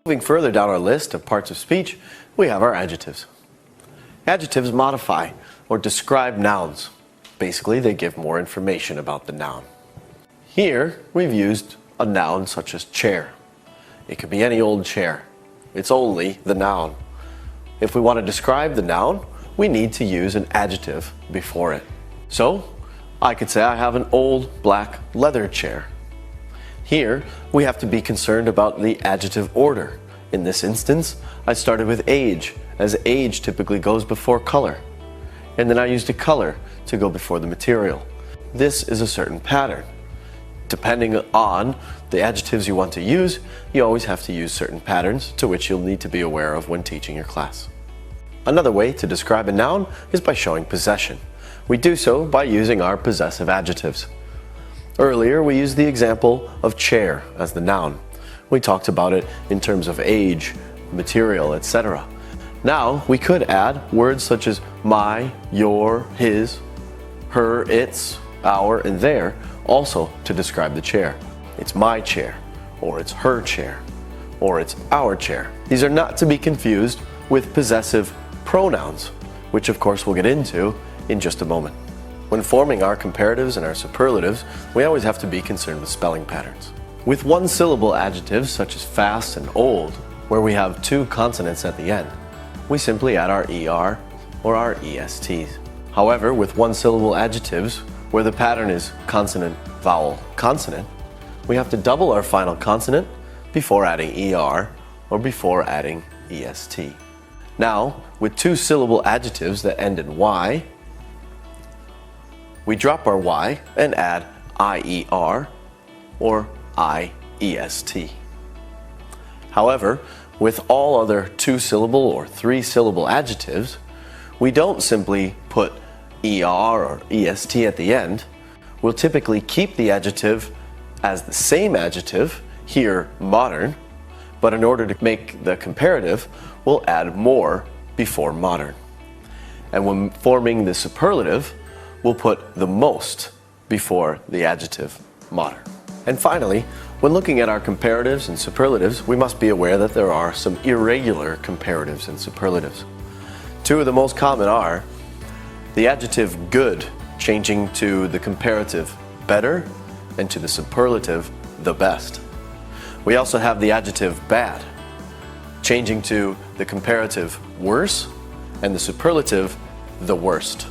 Moving further down our list of parts of speech, we have our adjectives. Adjectives modify or describe nouns. Basically, they give more information about the noun. Here, we've used a noun such as chair. It could be any old chair. It's only the noun. If we want to describe the noun, we need to use an adjective before it. So, I could say I have an old black leather chair. Here, we have to be concerned about the adjective order. In this instance, I started with age, as age typically goes before color. And then I used a color to go before the material. This is a certain pattern. Depending on the adjectives you want to use, you always have to use certain patterns to which you'll need to be aware of when teaching your class. Another way to describe a noun is by showing possession. We do so by using our possessive adjectives. Earlier, we used the example of chair as the noun. We talked about it in terms of age, material, etc. Now, we could add words such as my, your, his, her, its, our, and their also to describe the chair. It's my chair, or it's her chair, or it's our chair. These are not to be confused with possessive pronouns, which of course we'll get into in just a moment. When forming our comparatives and our superlatives, we always have to be concerned with spelling patterns. With one-syllable adjectives such as fast and old, where we have two consonants at the end, we simply add our ER or our ESTs. However, with one-syllable adjectives, where the pattern is consonant, vowel, consonant, we have to double our final consonant before adding ER or before adding EST. Now, with two-syllable adjectives that end in Y, we drop our Y and add IER or IEST. However, with all other two-syllable or three-syllable adjectives, we don't simply put ER or EST at the end. We'll typically keep the adjective as the same adjective, here modern, but in order to make the comparative, we'll add more before modern. And when forming the superlative, we'll put the most before the adjective modern. And finally, when looking at our comparatives and superlatives, we must be aware that there are some irregular comparatives and superlatives. Two of the most common are the adjective good changing to the comparative better and to the superlative the best. We also have the adjective bad changing to the comparative worse and the superlative the worst.